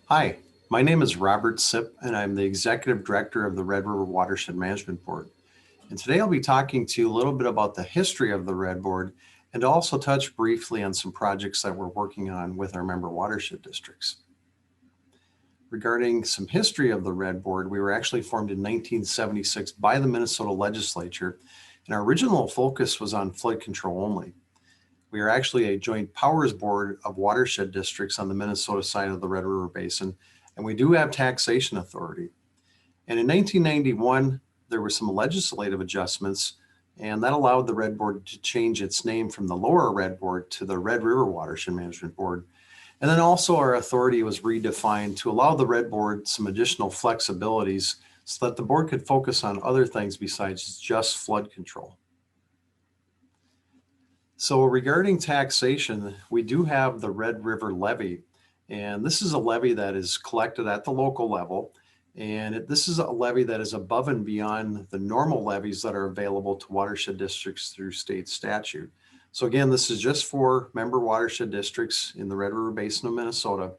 Hi, my name is Robert Sipp, and I'm the Executive Director of the Red River Watershed Management Board. And today I'll be talking to you a little bit about the history of the Red Board and also touch briefly on some projects that we're working on with our member watershed districts. Regarding some history of the Red Board, we were actually formed in 1976 by the Minnesota legislature, and our original focus was on flood control only. We are actually a joint powers board of watershed districts on the Minnesota side of the Red River Basin, and we do have taxation authority. And in 1991, there were some legislative adjustments, and that allowed the Red Board to change its name from the Lower Red Board to the Red River Watershed Management Board. And then also our authority was redefined to allow the Red Board some additional flexibilities so that the board could focus on other things besides just flood control. So regarding taxation, we do have the Red River levy, and this is a levy that is collected at the local level. And this is a levy that is above and beyond the normal levies that are available to watershed districts through state statute. So again, this is just for member watershed districts in the Red River Basin of Minnesota.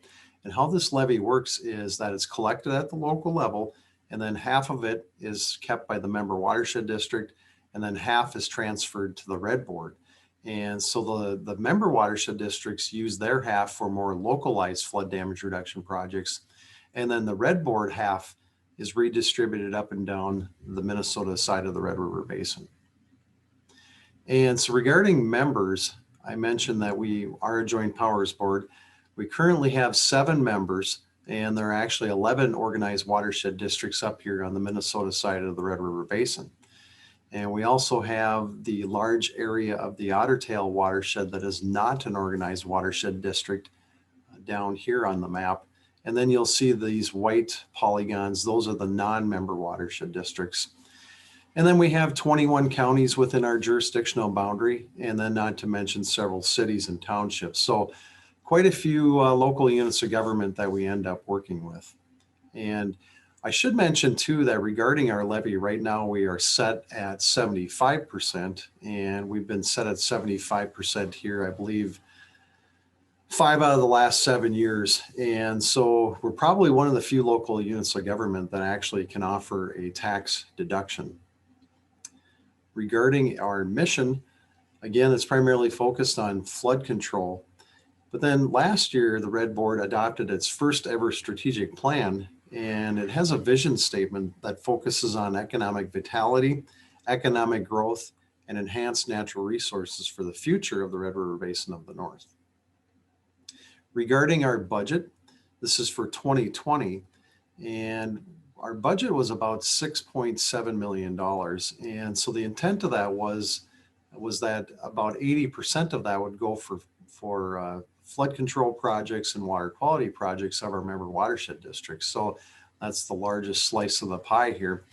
And how this levy works is that it's collected at the local level, and then half of it is kept by the member watershed district, and then half is transferred to the Red Board. And so the member watershed districts use their half for more localized flood damage reduction projects. And then the Red Board half is redistributed up and down the Minnesota side of the Red River Basin. And so regarding members, I mentioned that we are a joint powers board. We currently have 7 members, and there are actually 11 organized watershed districts up here on the Minnesota side of the Red River Basin. And we also have the large area of the Ottertail watershed that is not an organized watershed district down here on the map. And then you'll see these white polygons. Those are the non-member watershed districts. And then we have 21 counties within our jurisdictional boundary, and then not to mention several cities and townships. So quite a few local units of government that we end up working with. And I should mention too that regarding our levy right now, we are set at 75%, and we've been set at 75% here, I believe, 5 out of the last 7 years. And so we're probably one of the few local units of government that actually can offer a tax deduction. Regarding our mission, again, it's primarily focused on flood control. But then last year, the Red Board adopted its first ever strategic plan, and it has a vision statement that focuses on economic vitality, economic growth, and enhanced natural resources for the future of the Red River Basin of the North. Regarding our budget, this is for 2020, and our budget was about $6.7 million. And so the intent of that was that about 80% of that would go for flood control projects and water quality projects of our member watershed districts. So that's the largest slice of the pie here.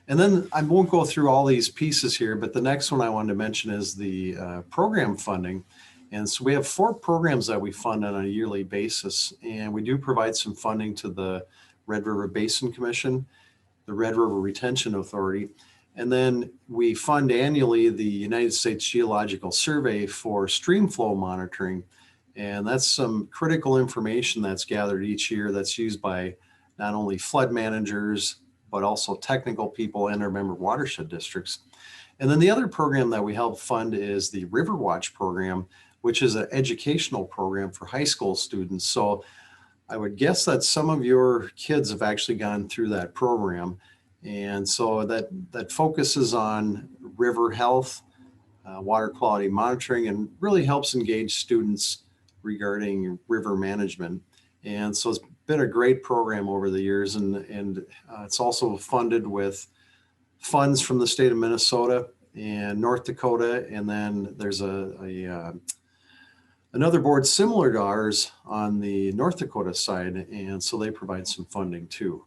And then I won't go through all these pieces here, but the next one I wanted to mention is the program funding. And so we have 4 programs that we fund on a yearly basis, and we do provide some funding to the Red River Basin Commission, the Red River Retention Authority, and then we fund annually the United States Geological Survey for stream flow monitoring. And that's some critical information that's gathered each year that's used by not only flood managers, but also technical people and our member watershed districts. And then the other program that we help fund is the River Watch program, which is an educational program for high school students. So I would guess that some of your kids have actually gone through that program. And so that focuses on river health, water quality monitoring, and really helps engage students regarding river management. And so it's been a great program over the years, and it's also funded with funds from the state of Minnesota and North Dakota, and then there's another board similar to ours on the North Dakota side, and so they provide some funding too.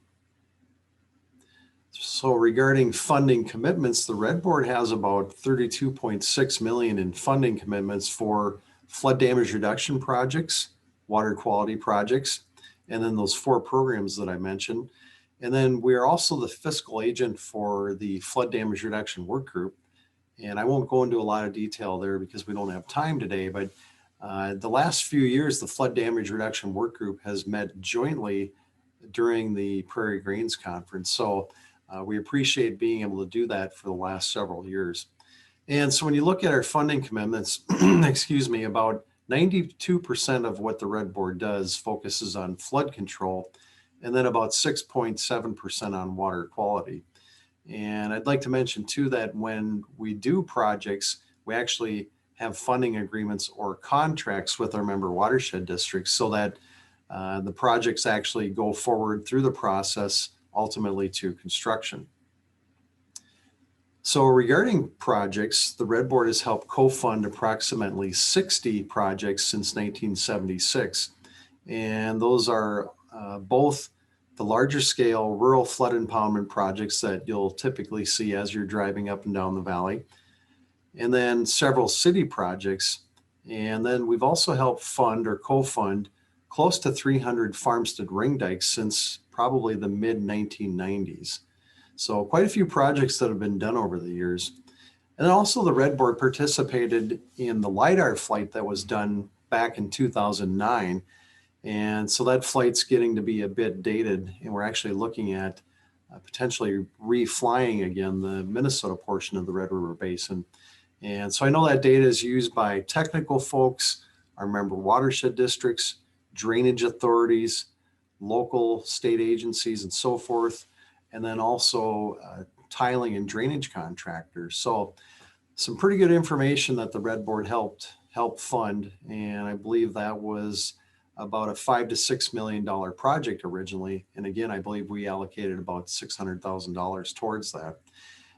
So regarding funding commitments, the Red Board has about 32.6 million in funding commitments for flood damage reduction projects, water quality projects, and then those 4 programs that I mentioned. And then we are also the fiscal agent for the flood damage reduction work group. And I won't go into a lot of detail there because we don't have time today, but The last few years, the Flood Damage Reduction Work Group has met jointly during the Prairie Grains Conference. So we appreciate being able to do that for the last several years. And so when you look at our funding commitments, excuse me, about 92% of what the Red Board does focuses on flood control, and then about 6.7% on water quality. And I'd like to mention too that when we do projects, we actually have funding agreements or contracts with our member watershed districts so that the projects actually go forward through the process, ultimately to construction. So regarding projects, the Red Board has helped co-fund approximately 60 projects since 1976. And those are both the larger scale rural flood impoundment projects that you'll typically see as you're driving up and down the valley, and then several city projects. And then we've also helped fund or co-fund close to 300 farmstead ring dikes since probably the mid 1990s. So quite a few projects that have been done over the years. And then also the Red Board participated in the LIDAR flight that was done back in 2009. And so that flight's getting to be a bit dated, and we're actually looking at potentially reflying again the Minnesota portion of the Red River Basin. And so I know that data is used by technical folks, our member watershed districts, drainage authorities, local state agencies, and so forth, and then also tiling and drainage contractors. So some pretty good information that the Red Board helped fund, and I believe that was about a $5 to $6 million project originally. And again, I believe we allocated about $600,000 towards that.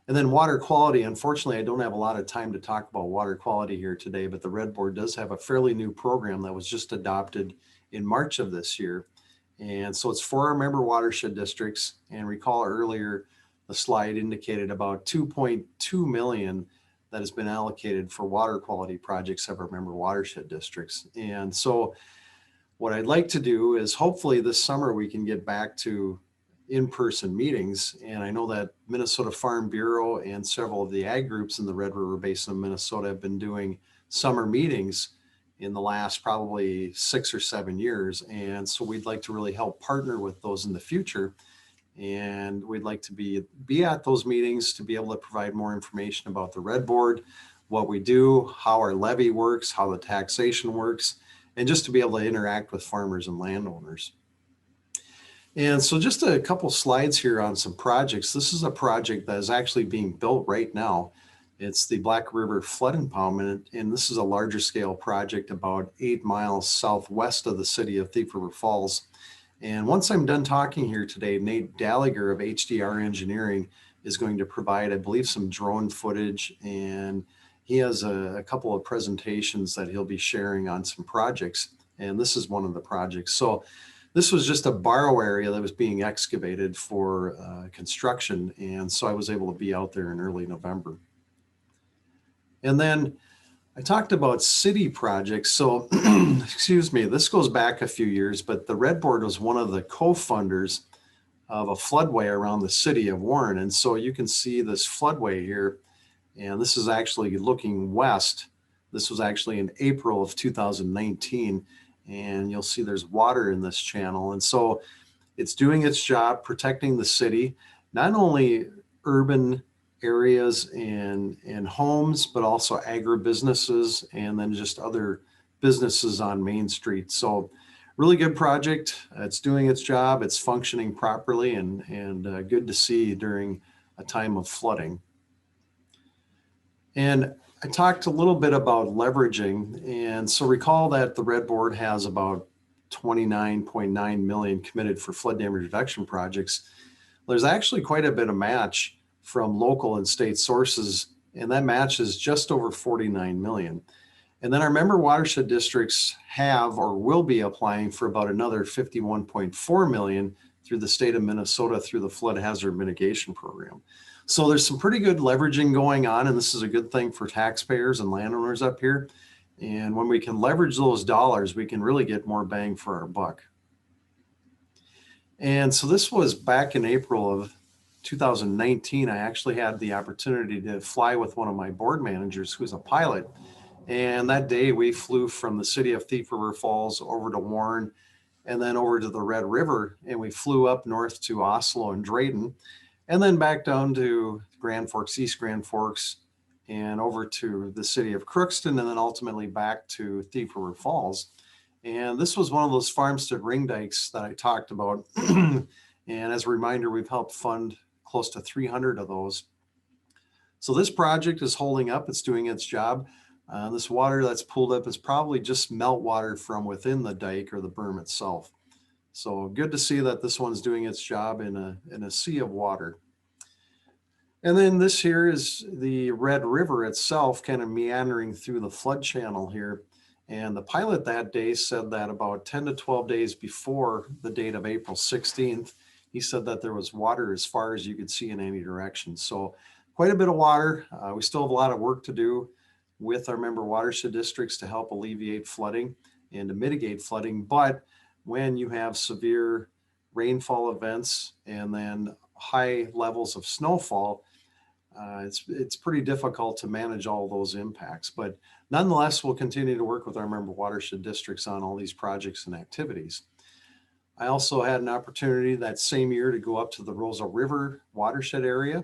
And then water quality, unfortunately, I don't have a lot of time to talk about water quality here today, but the Red Board does have a fairly new program that was just adopted in March of this year. And so it's for our member watershed districts. And recall earlier, the slide indicated about 2.2 million that has been allocated for water quality projects of our member watershed districts. And so what I'd like to do is hopefully this summer we can get back to in-person meetings. And I know that Minnesota Farm Bureau and several of the ag groups in the Red River Basin of Minnesota have been doing summer meetings in the last probably 6 or 7 years. And so we'd like to really help partner with those in the future. And we'd like to be at those meetings to be able to provide more information about the Red Board, what we do, how our levy works, how the taxation works, and just to be able to interact with farmers and landowners. And so just a couple slides here on some projects. This is a project that is actually being built right now. It's the Black River Flood Impoundment, and this is a larger scale project about 8 miles southwest of the city of Thief River Falls. And once I'm done talking here today, Nate Dalager of HDR Engineering is going to provide, I believe, some drone footage, and he has a couple of presentations that he'll be sharing on some projects. And this is one of the projects. So this was just a borrow area that was being excavated for construction. And so I was able to be out there in early November. And then I talked about city projects. So, excuse me, this goes back a few years, but the Red Board was one of the co-funders of a floodway around the city of Warren. And so you can see this floodway here, and this is actually looking west. This was actually in April of 2019, and you'll see there's water in this channel. And so it's doing its job protecting the city, not only urban areas and homes, but also agribusinesses and then just other businesses on Main Street. So really good project. It's doing its job. It's functioning properly and good to see during a time of flooding. And I talked a little bit about leveraging. And so recall that the Red Board has about 29.9 million committed for flood damage reduction projects. There's actually quite a bit of match from local and state sources, and that match is just over 49 million. And then our member watershed districts have or will be applying for about another 51.4 million through the state of Minnesota through the flood hazard mitigation program. So there's some pretty good leveraging going on, and this is a good thing for taxpayers and landowners up here. And when we can leverage those dollars, we can really get more bang for our buck. And so this was back in April of 2019. I actually had the opportunity to fly with one of my board managers who's a pilot, And that day we flew from the city of Thief River Falls over to Warren and then over to the Red River. And we flew up north to Oslo and Drayton and then back down to Grand Forks, East Grand Forks, and over to the city of Crookston, and then ultimately back to Thief River Falls. And this was one of those farmstead ring dikes that I talked about. And as a reminder, we've helped fund close to 300 of those. So this project is holding up, it's doing its job. This water that's pulled up is probably just meltwater from within the dike or the berm itself. So good to see that this one's doing its job in a sea of water. And then this here is the Red River itself kind of meandering through the flood channel here. And the pilot that day said that about 10 to 12 days before the date of April 16th, he said that there was water as far as you could see in any direction. So quite a bit of water. We still have a lot of work to do with our member watershed districts to help alleviate flooding and to mitigate flooding. But when you have severe rainfall events and then high levels of snowfall, it's pretty difficult to manage all those impacts. But nonetheless, we'll continue to work with our member watershed districts on all these projects and activities. I also had an opportunity that same year to go up to the Rosa River watershed area.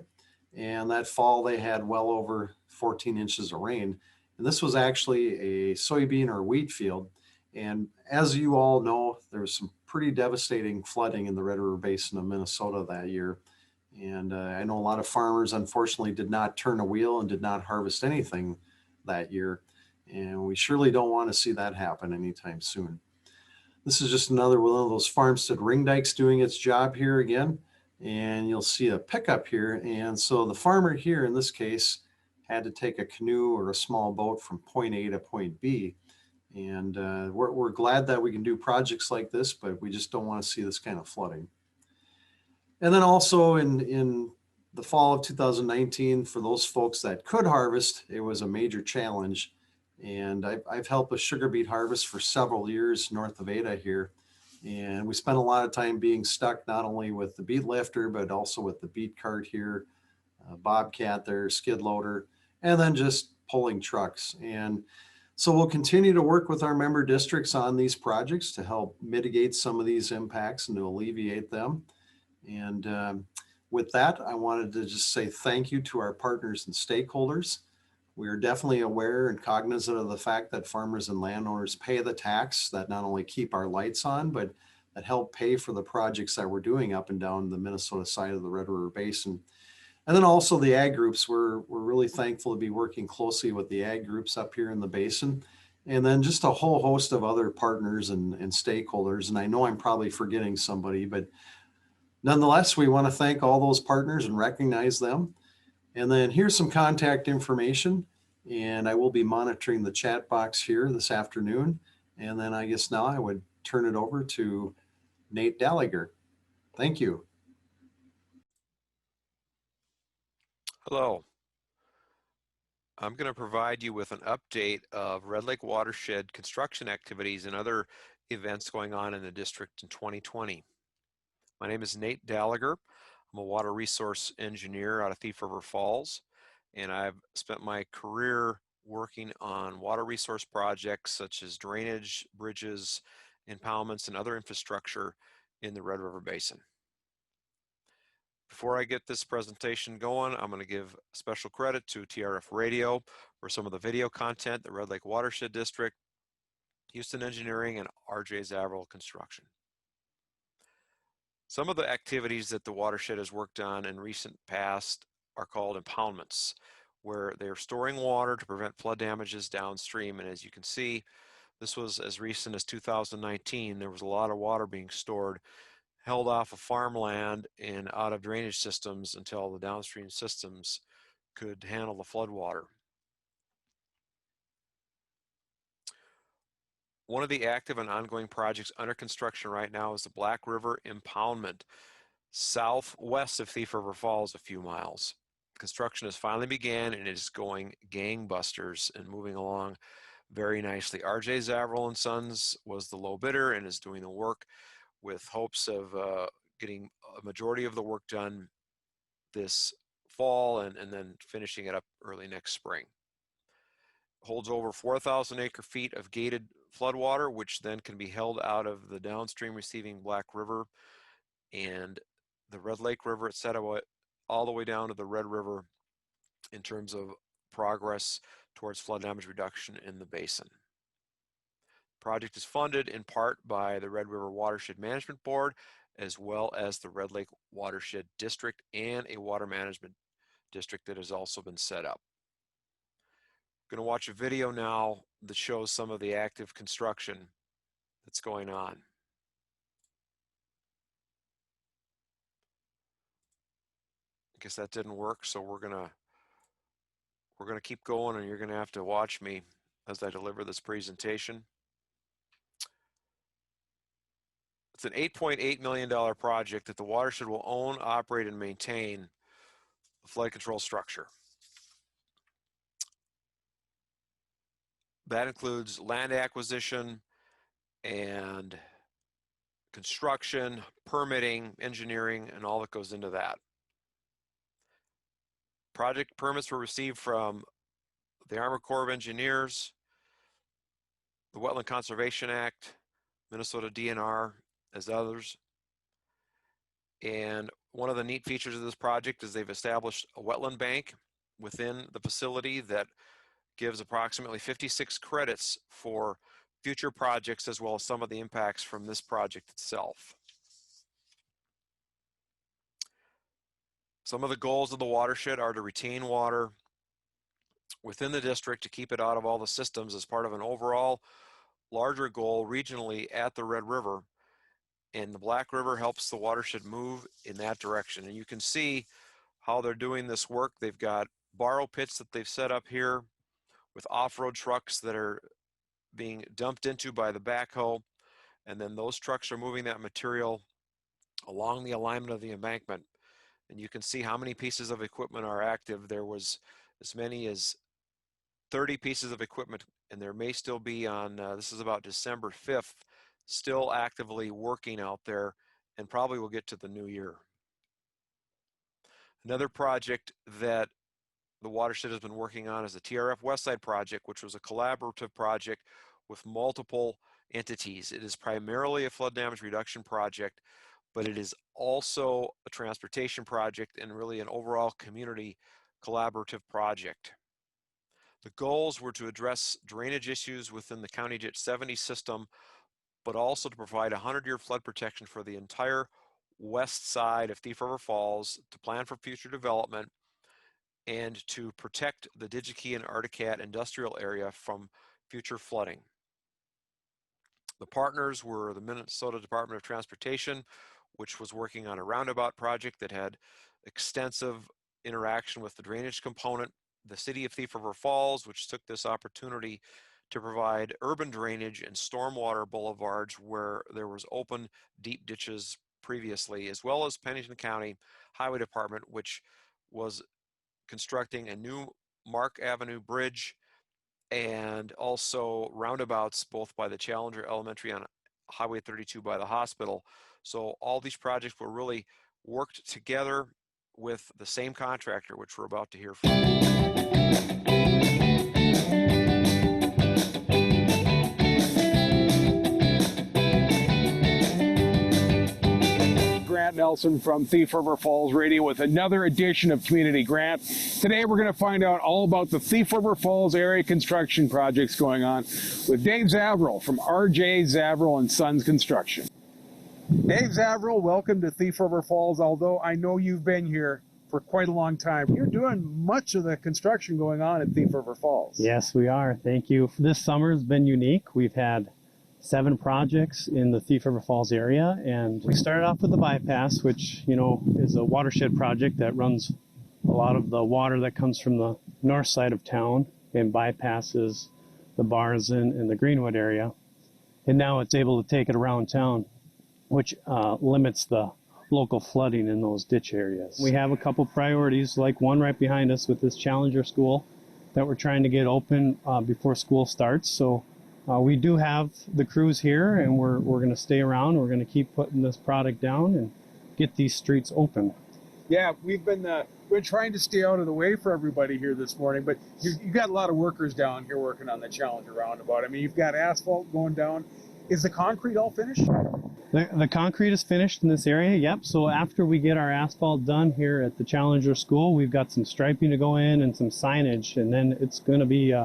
And that fall, they had well over 14 inches of rain. And this was actually a soybean or wheat field. And as you all know, there was some pretty devastating flooding in the Red River Basin of Minnesota that year. And I know a lot of farmers, unfortunately, did not turn a wheel and did not harvest anything that year. And we surely don't want to see that happen anytime soon. This is just another one of those farmstead ring dikes doing its job here again. And you'll see a pickup here. And so the farmer here, in this case, had to take a canoe or a small boat from point A to point B. And we're glad that we can do projects like this, but we just don't want to see this kind of flooding. And then also in the fall of 2019, for those folks that could harvest, it was a major challenge. And I've helped with sugar beet harvest for several years north of Ada here. And we spent a lot of time being stuck not only with the beet lifter, but also with the beet cart here, bobcat there, skid loader, and then just pulling trucks. And so we'll continue to work with our member districts on these projects to help mitigate some of these impacts and to alleviate them. And with that, I wanted to just say thank you to our partners and stakeholders. We are definitely aware and cognizant of the fact that farmers and landowners pay the tax that not only keep our lights on, but that help pay for the projects that we're doing up and down the Minnesota side of the Red River Basin. And then also the ag groups, we're really thankful to be working closely with the ag groups up here in the basin. And then just a whole host of other partners and stakeholders. And I know I'm probably forgetting somebody, but nonetheless, we want to thank all those partners and recognize them. And then here's some contact information. And I will be monitoring the chat box here this afternoon. And then I guess now I would turn it over to Nate Dalager. Thank you. Hello. I'm going to provide you with an update of Red Lake Watershed construction activities and other events going on in the district in 2020. My name is Nate Dalager. I'm a water resource engineer out of Thief River Falls, and I've spent my career working on water resource projects such as drainage, bridges, impoundments, and other infrastructure in the Red River Basin. Before I get this presentation going, I'm going to give special credit to TRF Radio for some of the video content, the Red Lake Watershed District, Houston Engineering, and RJ Zavril Construction. Some of the activities that the watershed has worked on in recent past are called impoundments, where they're storing water to prevent flood damages downstream. And as you can see, this was as recent as 2019. There was a lot of water being stored, held off of farmland and out of drainage systems until the downstream systems could handle the flood water. One of the active and ongoing projects under construction right now is the Black River Impoundment, southwest of Thief River Falls a few miles. Construction has finally began and it is going gangbusters and moving along very nicely. RJ Zavril and Sons was the low bidder and is doing the work with hopes of getting a majority of the work done this fall and then finishing it up early next spring. holds over 4,000 acre-feet of gated floodwater, which then can be held out of the downstream receiving Black River and the Red Lake River, etc., all the way down to the Red River in terms of progress towards flood damage reduction in the basin. The project is funded in part by the Red River Watershed Management Board, as well as the Red Lake Watershed District and a water management district that has also been set up. I'm going to watch a video now that shows some of the active construction that's going on. I guess that didn't work, so we're gonna keep going, and you're gonna have to watch me as I deliver this presentation. It's an $8.8 million project that the watershed will own, operate, and maintain the flood control structure. That includes land acquisition and construction, permitting, engineering, and all that goes into that. Project permits were received from the Army Corps of Engineers, the Wetland Conservation Act, Minnesota DNR, as others. And one of the neat features of this project is they've established a wetland bank within the facility that gives approximately 56 credits for future projects, as well as some of the impacts from this project itself. Some of the goals of the watershed are to retain water within the district to keep it out of all the systems as part of an overall larger goal regionally at the Red River. And the Black River helps the watershed move in that direction. And you can see how they're doing this work. They've got borrow pits that they've set up here with off-road trucks that are being dumped into by the backhoe. And then those trucks are moving that material along the alignment of the embankment. And you can see how many pieces of equipment are active. There was as many as 30 pieces of equipment, and there may still be on, this is about December 5th, still actively working out there, and probably will get to the new year. Another project that the watershed has been working on is the TRF Westside project, which was a collaborative project with multiple entities. It is primarily a flood damage reduction project, but it is also a transportation project and really an overall community collaborative project. The goals were to address drainage issues within the County Ditch 70 system, but also to provide 100-year flood protection for the entire west side of Thief River Falls, to plan for future development, and to protect the Digi-Key and Articat industrial area from future flooding. The partners were the Minnesota Department of Transportation, which was working on a roundabout project that had extensive interaction with the drainage component, the City of Thief River Falls, which took this opportunity to provide urban drainage and stormwater boulevards where there was open, deep ditches previously, as well as Pennington County Highway Department, which was constructing a new Mark Avenue bridge and also roundabouts both by the Challenger Elementary on Highway 32 by the hospital. So all these projects were really worked together with the same contractor, which we're about to hear from. Nelson from Thief River Falls Radio with another edition of Community Grant. Today we're going to find out all about the Thief River Falls area construction projects going on with Dave Zavril from RJ Zavril and Sons Construction. Dave Zavril, welcome to Thief River Falls. Although I know you've been here for quite a long time, you're doing much of the construction going on at Thief River Falls. Yes, we are. Thank you. This summer has been unique. We've had 7 projects in the Thief River Falls area, and we started off with the bypass, which, you know, is a watershed project that runs a lot of the water that comes from the north side of town and bypasses the Barzen and the Greenwood area. And now it's able to take it around town, which limits the local flooding in those ditch areas. We have a couple priorities, like one right behind us with this Challenger school that we're trying to get open before school starts. So we do have the crews here, and we're going to stay around. We're going to keep putting this product down and get these streets open. Yeah, we've been trying to stay out of the way for everybody here this morning, but you got a lot of workers down here working on the Challenger roundabout. I mean, you've got asphalt going down. Is the concrete all finished? The concrete is finished in this area, yep. So after we get our asphalt done here at the Challenger School, we've got some striping to go in and some signage, and then it's going to be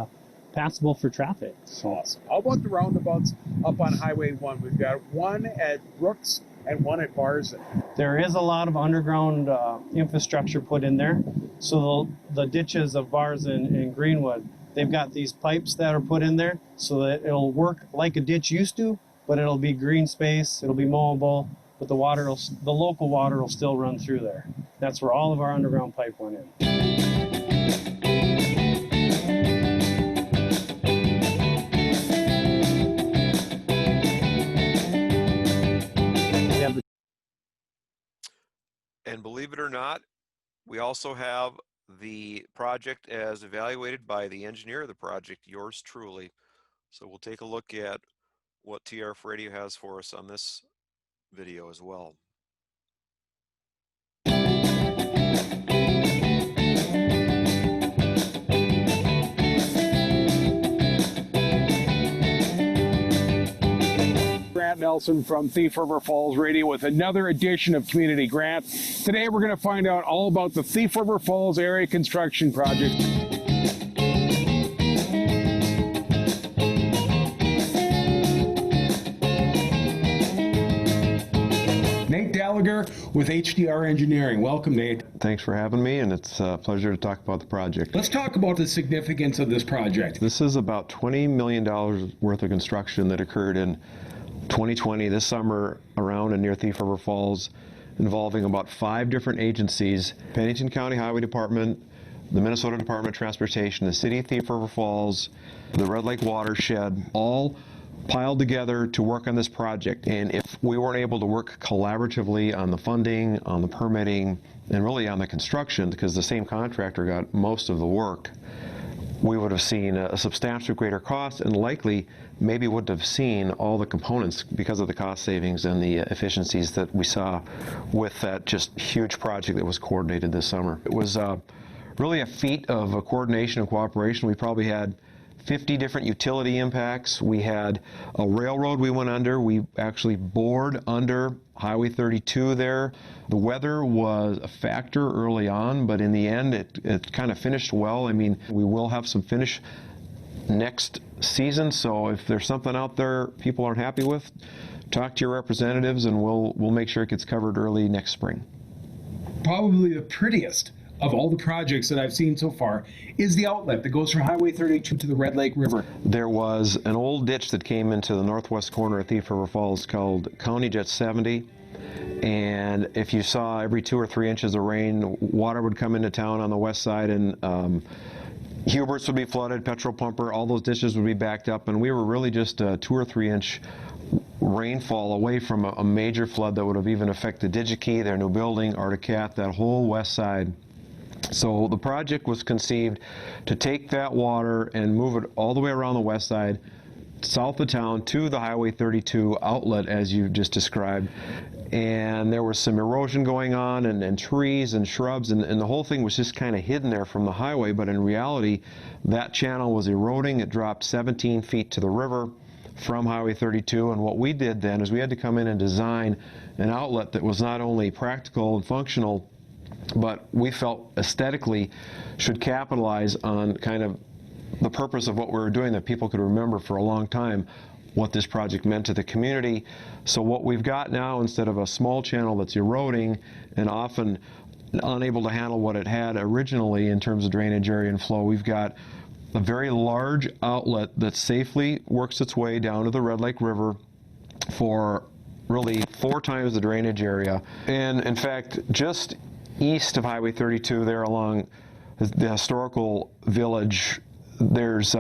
passable for traffic. So. Awesome. How about the roundabouts up on Highway 1? We've got one at Brooks and one at Barson. There is a lot of underground infrastructure put in there. So the ditches of Barson and Greenwood, they've got these pipes that are put in there so that it'll work like a ditch used to, but it'll be green space, it'll be mowable, but the local water will still run through there. That's where all of our underground pipe went in. And believe it or not, we also have the project as evaluated by the engineer of the project, yours truly. So we'll take a look at what TRF Radio has for us on this video as well. Nelson from Thief River Falls Radio with another edition of Community Grant. Today we're going to find out all about the Thief River Falls Area Construction Project. Nate Dalager with HDR Engineering. Welcome, Nate. Thanks for having me, and it's a pleasure to talk about the project. Let's talk about the significance of this project. This is about $20 million worth of construction that occurred in 2020, this summer, around and near Thief River Falls, involving about 5 different agencies: Pennington County Highway Department, the Minnesota Department of Transportation, the City of Thief River Falls, the Red Lake Watershed, all piled together to work on this project. And if we weren't able to work collaboratively on the funding, on the permitting, and really on the construction, because the same contractor got most of the work, we would have seen a substantially greater cost, and likely maybe wouldn't have seen all the components because of the cost savings and the efficiencies that we saw with that just huge project that was coordinated this summer. It was really a feat of coordination and cooperation. We probably had 50 different utility impacts. We had a railroad we went under. We actually bored under Highway 32 there. The weather was a factor early on, but in the end it kind of finished well. I mean, we will have some finish next season, so if there's something out there people aren't happy with, talk to your representatives and we'll make sure it gets covered early next spring. Probably the prettiest of all the projects that I've seen so far is the outlet that goes from Highway 32 to the Red Lake River. There was an old ditch that came into the northwest corner of Thief River Falls called County Jet 70. And if you saw every 2 or 3 inches of rain, water would come into town on the west side, and Hubert's would be flooded, Petrol Pumper, all those ditches would be backed up, and we were really just a 2 or 3 inch rainfall away from a major flood that would have even affected Digi-Key, their new building, Articat, that whole west side. So the project was conceived to take that water and move it all the way around the west side, south of town, to the Highway 32 outlet, as you just described. And there was some erosion going on, and trees and shrubs, and the whole thing was just kind of hidden there from the highway. But in reality, that channel was eroding. It dropped 17 feet to the river from Highway 32. And what we did then is we had to come in and design an outlet that was not only practical and functional, but we felt aesthetically should capitalize on kind of the purpose of what we were doing, that people could remember for a long time what this project meant to the community. So what we've got now, instead of a small channel that's eroding and often unable to handle what it had originally in terms of drainage area and flow, we've got a very large outlet that safely works its way down to the Red Lake River for really 4 times the drainage area. And in fact, just east of Highway 32 there along the historical village, there's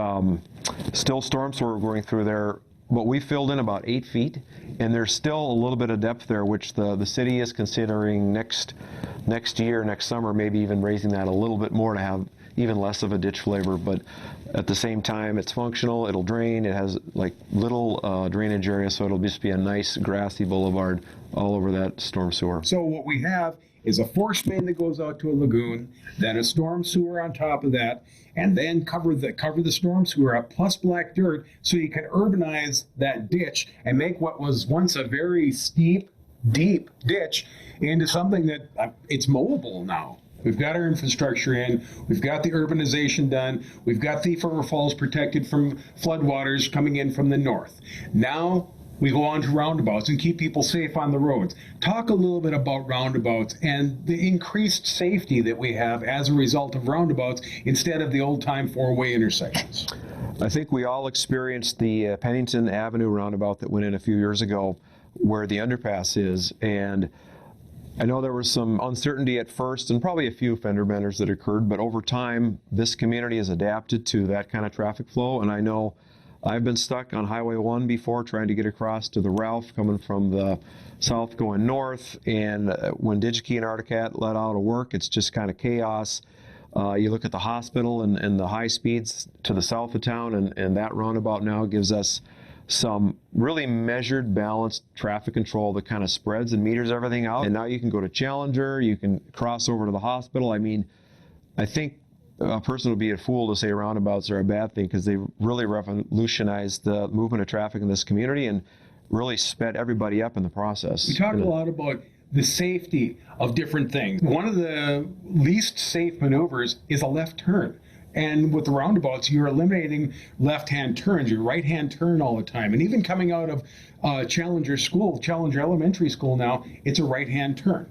still storm sewer going through there, but we filled in about 8 feet, and there's still a little bit of depth there, which the city is considering next year, next summer, maybe even raising that a little bit more to have even less of a ditch flavor, but at the same time, it's functional, it'll drain, it has like little drainage area, so it'll just be a nice grassy boulevard all over that storm sewer. So what we have is a force main that goes out to a lagoon, then a storm sewer on top of that, and then cover the storm sewer up plus black dirt, so you can urbanize that ditch and make what was once a very steep, deep ditch into something that it's mowable now. We've got our infrastructure in, we've got the urbanization done, we've got Thief River Falls protected from floodwaters coming in from the north. Now we go on to roundabouts and keep people safe on the roads. Talk a little bit about roundabouts and the increased safety that we have as a result of roundabouts instead of the old-time four-way intersections. I think we all experienced the Pennington Avenue roundabout that went in a few years ago where the underpass is, and I know there was some uncertainty at first and probably a few fender benders that occurred, but over time this community has adapted to that kind of traffic flow, and I know I've been stuck on Highway 1 before trying to get across to the Ralph coming from the south going north, and when Digi-Key and Articat let out of work, it's just kind of chaos. You look at the hospital and the high speeds to the south of town, and that roundabout now gives us some really measured, balanced traffic control that kind of spreads and meters everything out. And now you can go to Challenger, you can cross over to the hospital. I mean, I think a person would be a fool to say roundabouts are a bad thing, because they really revolutionized the movement of traffic in this community and really sped everybody up in the process. We talk a lot about the safety of different things. One of the least safe maneuvers is a left turn. And with the roundabouts, you're eliminating left-hand turns, your right-hand turn all the time. And even coming out of Challenger Elementary School now, it's a right-hand turn.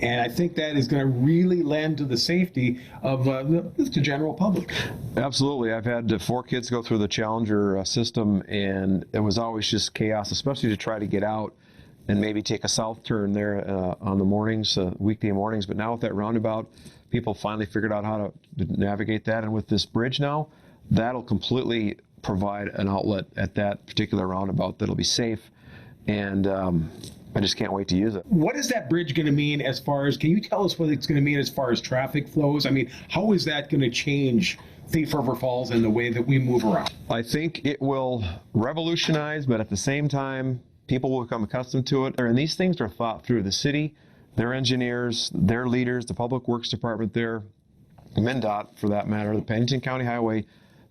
And I think that is going to really lend to the safety of the general public. Absolutely. I've had 4 kids go through the Challenger system, and it was always just chaos, especially to try to get out and maybe take a south turn there on the mornings, weekday mornings. But now with that roundabout, people finally figured out how to navigate that. And with this bridge now, that'll completely provide an outlet at that particular roundabout that'll be safe. And I just can't wait to use it. What is that bridge going to mean as far as, can you tell us what it's going to mean as far as traffic flows? I mean, how is that going to change Thief River Falls and the way that we move around? I think it will revolutionize, but at the same time, people will become accustomed to it. And these things are thought through. The city, their engineers, their leaders, the Public Works Department there, MnDOT for that matter, the Pennington County Highway,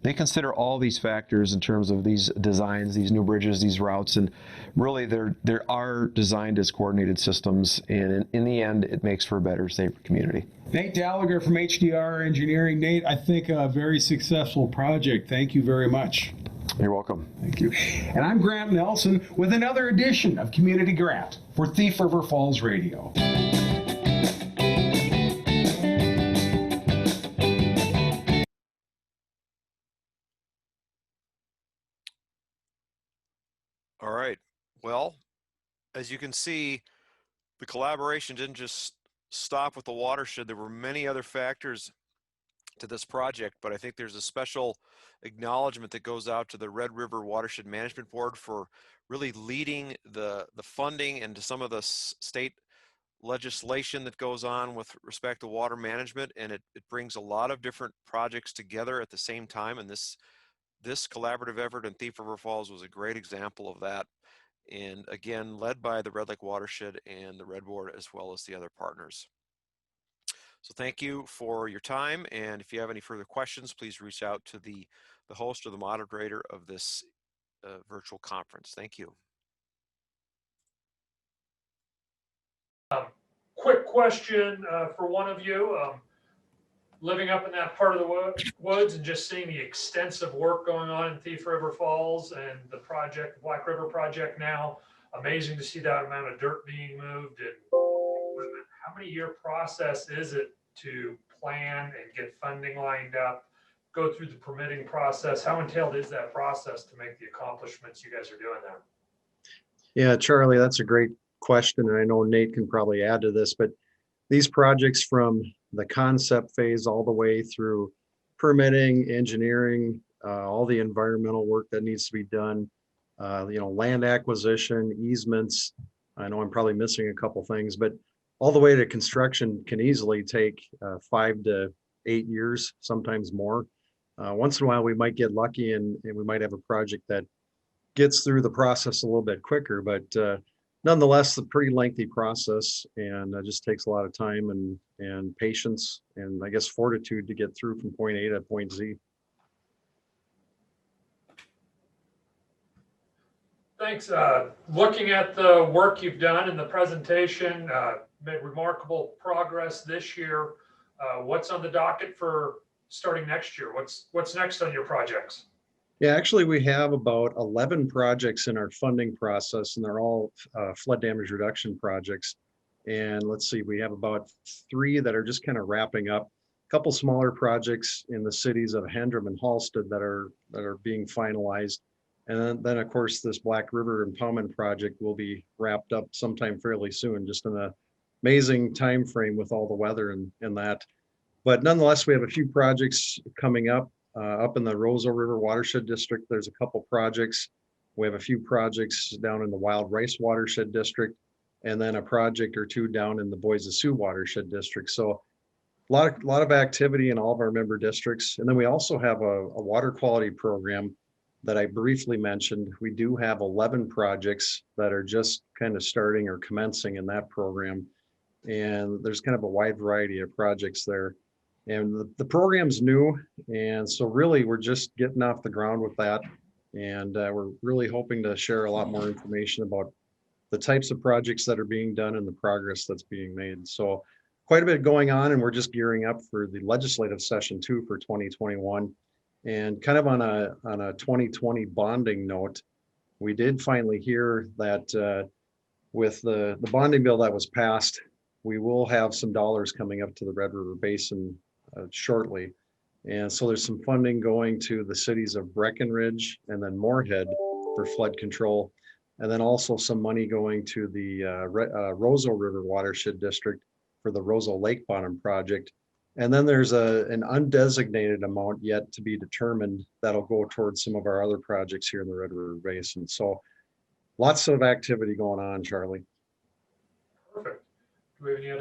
they consider all these factors in terms of these designs, these new bridges, these routes, and really they are designed as coordinated systems, and in the end, it makes for a better, safer community. Nate Dalager from HDR Engineering. Nate, I think a very successful project. Thank you very much. You're welcome. Thank you. And I'm Grant Nelson with another edition of Community Grant for Thief River Falls Radio. All right. Well, as you can see, the collaboration didn't just stop with the watershed. There were many other factors to this project, but I think there's a special acknowledgement that goes out to the Red River Watershed Management Board for really leading the funding and to some of the state legislation that goes on with respect to water management, and it brings a lot of different projects together at the same time, and this collaborative effort in Thief River Falls was a great example of that, and again led by the Red Lake Watershed and the Red Board as well as the other partners. So thank you for your time, and if you have any further questions, please reach out to the host or the moderator of this virtual conference. Thank you. Quick question for one of you. Living up in that part of the woods and just seeing the extensive work going on in Thief River Falls and the project, the Black River Project now, amazing to see that amount of dirt being moved. And how many year process is it to plan and get funding lined up, go through the permitting process? How entailed is that process to make the accomplishments you guys are doing there? Yeah, Charlie, that's a great question. And I know Nate can probably add to this, but these projects from the concept phase all the way through permitting, engineering, all the environmental work that needs to be done, land acquisition, easements. I know I'm probably missing a couple things, but all the way to construction can easily take 5 to 8 years, sometimes more. Once in a while, we might get lucky and we might have a project that gets through the process a little bit quicker, but nonetheless, a pretty lengthy process and just takes a lot of time and patience and I guess fortitude to get through from point A to point Z. Thanks. Looking at the work you've done in the presentation, made remarkable progress this year. What's on the docket for starting next year? What's next on your projects? Yeah, actually, we have about 11 projects in our funding process, and they're all flood damage reduction projects. And let's see, we have about 3 that are just kind of wrapping up. A couple smaller projects in the cities of Hendrum and Halsted that are being finalized. And then of course, this Black River Impoundment project will be wrapped up sometime fairly soon, just in an amazing time frame with all the weather and that. But nonetheless, we have a few projects coming up. Up in the Roseau River Watershed District, there's a couple projects. We have a few projects down in the Wild Rice Watershed District, and then a project or 2 down in the Boise Sioux Watershed District. So a lot of activity in all of our member districts. And then we also have a water quality program that I briefly mentioned. We do have 11 projects that are just kind of starting or commencing in that program. And there's kind of a wide variety of projects there. And the program's new, and so really we're just getting off the ground with that, and we're really hoping to share a lot more information about the types of projects that are being done and the progress that's being made. So quite a bit going on, and we're just gearing up for the legislative session too for 2021. And kind of on a 2020 bonding note, we did finally hear that with the bonding bill that was passed, we will have some dollars coming up to the Red River Basin shortly. And so there's some funding going to the cities of Breckenridge and then Moorhead for flood control. And then also some money going to the Roseau River Watershed District for the Roseau Lake Bottom project. And then there's an undesignated amount yet to be determined that'll go towards some of our other projects here in the Red River Basin. So lots of activity going on, Charlie. Perfect. Do we have any other